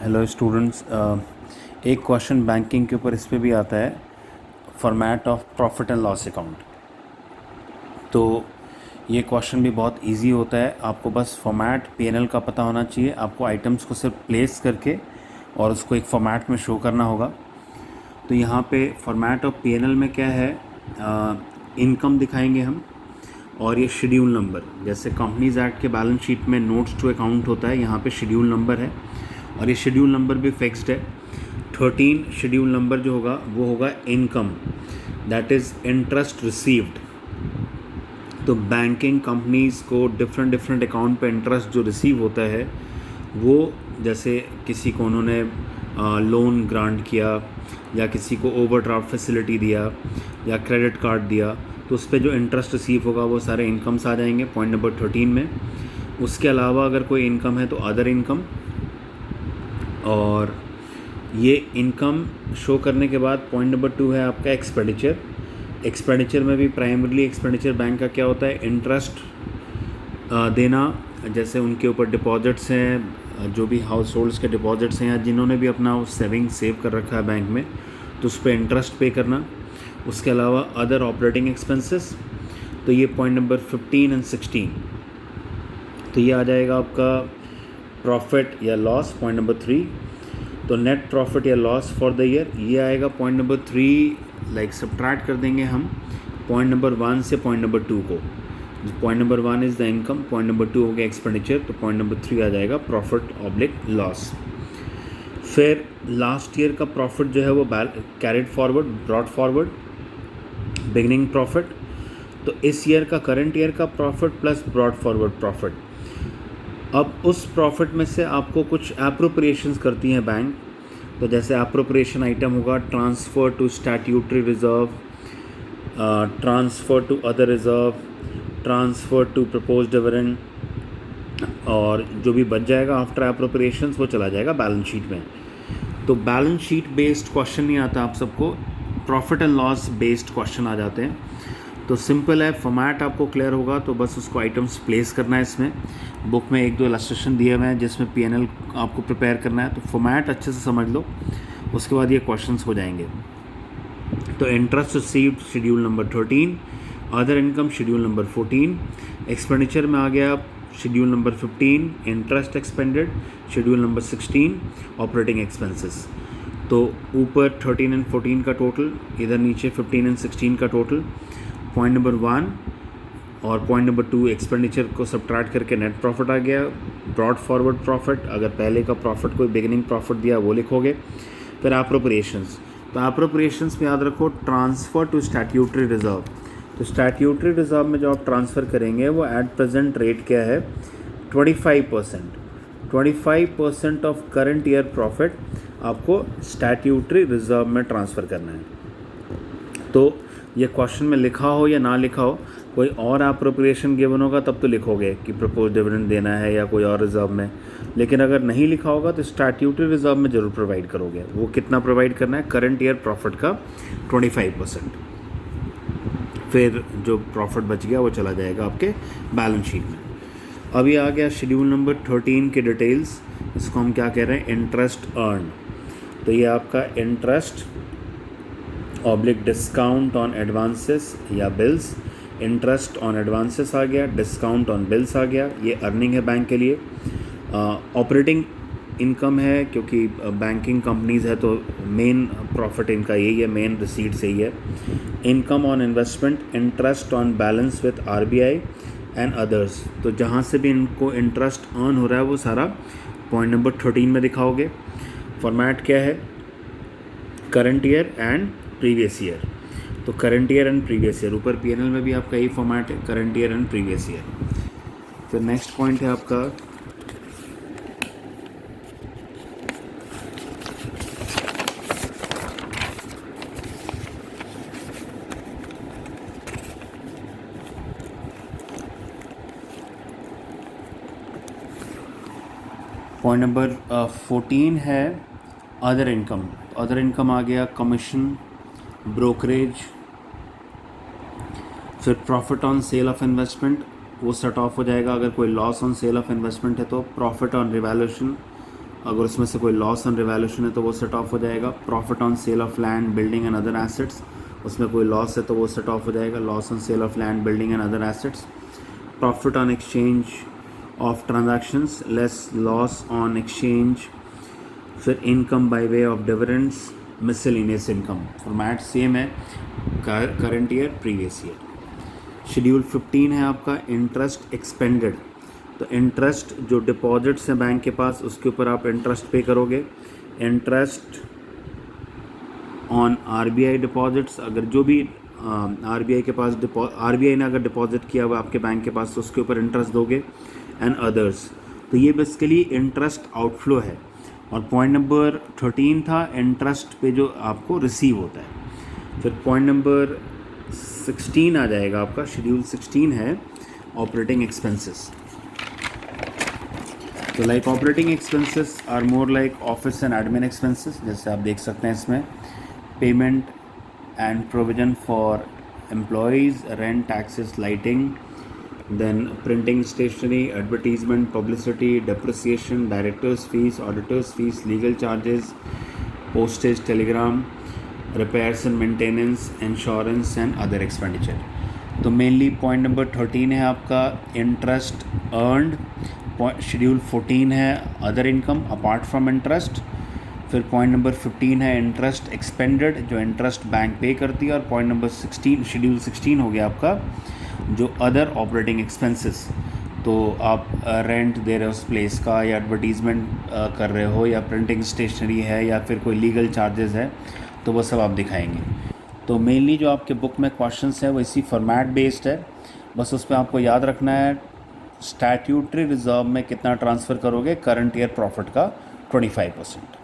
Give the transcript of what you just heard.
Hello students, एक question banking के ऊपर इस पे भी आता है, format of profit and loss account. तो ये क्वेश्चन भी बहुत इजी होता है। आपको बस फॉर्मेट पीएनएल का पता होना चाहिए। आपको आइटम्स को सिर्फ प्लेस करके और उसको एक फॉर्मेट में शो करना होगा। तो यहाँ पे फॉर्मेट ऑफ पीएनएल में क्या है, इनकम दिखाएंगे हम और ये शेड्यूल नंबर। जैसे कंपनीज एक्ट के बैलेंस शीट में नोट्स टू अकाउंट होता है, यहाँ पे शेड्यूल नंबर है और ये शेड्यूल नंबर भी फिक्स्ड है। 13 शेड्यूल नंबर जो होगा वो होगा income, that is interest received. तो बैंकिंग कंपनीज़ को डिफरेंट अकाउंट पे इंटरेस्ट जो रिसीव होता है वो, जैसे किसी को उन्होंने लोन ग्रांट किया या किसी को ओवरड्राफ्ट फैसिलिटी दिया या क्रेडिट कार्ड दिया, तो उस पर जो इंटरेस्ट रिसीव होगा वो सारे इनकम्स आ जाएंगे पॉइंट नंबर 13 में। उसके अलावा अगर कोई इनकम है तो अदर इनकम, और ये इनकम शो करने के बाद पॉइंट नंबर 2 है आपका एक्सपेंडिचर। एक्सपेंडिचर में भी प्राइमरली एक्सपेंडिचर बैंक का क्या होता है, इंटरेस्ट देना। जैसे उनके ऊपर डिपॉजिट्स हैं, जो भी हाउस होल्ड्स के डिपॉजिट्स हैं या जिन्होंने भी अपना सेविंग सेव कर रखा है बैंक में, तो उस पर इंटरेस्ट पे करना। उसके अलावा अदर ऑपरेटिंग एक्सपेंसेस, तो ये पॉइंट नंबर 15 एंड 16। तो ये आ जाएगा आपका प्रॉफिट या लॉस पॉइंट नंबर 3। तो नेट प्रॉफिट या लॉस फॉर द ईयर ये आएगा पॉइंट नंबर 3, लाइक सब्ट्रैक्ट कर देंगे हम पॉइंट नंबर 1 से पॉइंट नंबर 2 को। Point number 1 is the income, point number 2 हो गया एक्सपेंडिचर, तो पॉइंट नंबर 3 आ जाएगा प्रॉफिट ऑब्लिक लॉस। फिर लास्ट ईयर का प्रॉफिट जो है वो carried forward, brought forward, beginning profit. तो इस ईयर का, करंट ईयर का profit plus brought forward profit. अब उस प्रॉफिट में से आपको कुछ एप्रोप्रिएशंस करती हैं बैंक। तो जैसे एप्रोप्रिएशन आइटम होगा transfer to statutory reserve, transfer to other reserve, transfer to proposed dividend, और जो भी बच जाएगा आफ्टर एप्रोप्रिएशंस वो चला जाएगा बैलेंस शीट में। तो बैलेंस शीट बेस्ड क्वेश्चन नहीं आता आप सबको, profit and loss based question आ जाते हैं। तो सिंपल है, फॉर्मेट आपको क्लियर होगा तो बस उसको आइटम्स प्लेस करना है। इसमें बुक में 1-2 इलस्ट्रेशन दिए हुए हैं जिसमें पीएनएल आपको प्रिपेयर करना है। तो फॉर्मेट अच्छे से समझ लो, उसके बाद ये क्वेश्चंस हो जाएंगे। तो interest received schedule number 13, other income schedule number 14, expenditure में आ गया schedule number 15, interest expanded schedule number 16, operating expenses. तो ऊपर 13 एंड 14 का टोटल, इधर नीचे 15 एंड 16 का टोटल। पॉइंट नंबर 1 और पॉइंट नंबर 2 एक्सपेंडिचर को सब्ट्रैक्ट करके नेट प्रॉफिट आ गया। ब्रॉड फॉरवर्ड प्रॉफिट, अगर पहले का प्रॉफिट कोई बिगिनिंग प्रॉफिट दिया वो लिखोगे। फिर एप्रोप्रिएशंस, तो एप्रोप्रिएशंस में याद रखो ट्रांसफ़र टू स्टैट्यूटरी रिजर्व। तो स्टैट्यूटरी रिजर्व में जो आप ट्रांसफ़र करेंगे वो एट प्रेजेंट रेट क्या है, 25%। 25% ऑफ करंट ईयर प्रॉफिट आपको स्टैट्यूटरी रिजर्व में ट्रांसफ़र करना है। तो ये क्वेश्चन में लिखा हो या ना लिखा हो, कोई और एप्रोप्रिएशन गिवन होगा तब तो लिखोगे कि प्रपोज डिविडेंड देना है या कोई और रिजर्व में। लेकिन अगर नहीं लिखा होगा तो स्टैट्यूटरी रिजर्व में ज़रूर प्रोवाइड करोगे। वो कितना प्रोवाइड करना है, करंट ईयर प्रॉफिट का 25%। फिर जो प्रॉफिट बच गया वो चला जाएगा आपके बैलेंस शीट में। अभी आ गया शेड्यूल नंबर 13 के डिटेल्स। इसको हम क्या कह रहे हैं, इंटरेस्ट अर्न। तो ये आपका interest oblique discount on advances या बिल्स। इंटरेस्ट ऑन एडवांसेस आ गया, डिस्काउंट ऑन बिल्स आ गया, ये अर्निंग है बैंक के लिए। ऑपरेटिंग इनकम है क्योंकि बैंकिंग कंपनीज़ है तो मेन प्रॉफिट इनका यही है, मेन रिसीट से ही है। Income on investment, interest on balance with RBI and others. तो जहाँ से भी इनको इंटरेस्ट अर्न हो रहा है वो सारा पॉइंट नंबर 13 में दिखाओगे। फॉर्मेट क्या है, current year and previous year. तो current year and previous year, ऊपर पीएनएल में भी आपका यही फॉर्मेट है, current year and previous year. फिर नेक्स्ट पॉइंट है आपका पॉइंट नंबर 14 है अदर इनकम। अदर इनकम आ गया कमीशन, ब्रोकरेज। फिर profit on sale of investment, वो सेट ऑफ हो जाएगा। अगर कोई loss on sale of investment है तो प्रॉफिट ऑन रिवैल्यूएशन अगर उसमें से कोई लॉस ऑन रिवैल्यूशन है तो वो सेट ऑफ हो जाएगा। Profit on sale of land building and other assets, उसमें कोई लॉस है तो वो सेट ऑफ हो जाएगा, loss on sale of land building and other assets. Profit on exchange of transactions less loss on exchange. फिर income by way of dividends, miscellaneous income, format same है, current year previous year. Schedule 15 है आपका interest expended, तो interest जो deposits हैं bank के पास उसके ऊपर आप इंटरेस्ट पे करोगे। इंटरेस्ट ऑन आरबीआई डिपॉजिट्स, अगर जो भी आरबीआई के पास आरबीआई ने अगर डिपॉजिट किया हुआ आपके बैंक के पास तो उसके ऊपर इंटरेस्ट दोगे। एंड अदर्स, तो ये बेसिकली इंटरेस्ट आउटफ्लो है। और पॉइंट नंबर 13 था इंटरेस्ट पे जो आपको रिसीव होता है। फिर पॉइंट नंबर 16 आ जाएगा आपका, शेड्यूल 16 है ऑपरेटिंग एक्सपेंसेस। तो like operating expenses are more like office and admin expenses, जैसे आप देख सकते हैं इसमें payment and provision for employees, rent, taxes, lighting, then printing, stationery, advertisement, publicity, depreciation, directors fees, auditors fees, legal charges, postage, telegram, repairs and maintenance, insurance and other expenditure. तो mainly point number 13 है आपका interest earned. Schedule 14 है other income apart from interest. फिर point number 15 है interest expanded, जो interest bank पे करती है। और पॉइंट नंबर 16 शेड्यूल 16 हो गया आपका जो अदर ऑपरेटिंग एक्सपेंसेस, तो आप रेंट दे रहे हो उस प्लेस का, या एडवर्टीज़मेंट कर रहे हो, या प्रिंटिंग स्टेशनरी है, या फिर कोई लीगल चार्जेस है, तो वो सब आप दिखाएंगे। तो मेनली जो आपके बुक में क्वेश्चंस हैं वो इसी फॉर्मेट बेस्ड है, बस उस पर आपको याद रखना है स्टैट्यूटरी रिजर्व में कितना ट्रांसफ़र करोगे करंट ईयर प्रॉफिट का 25%।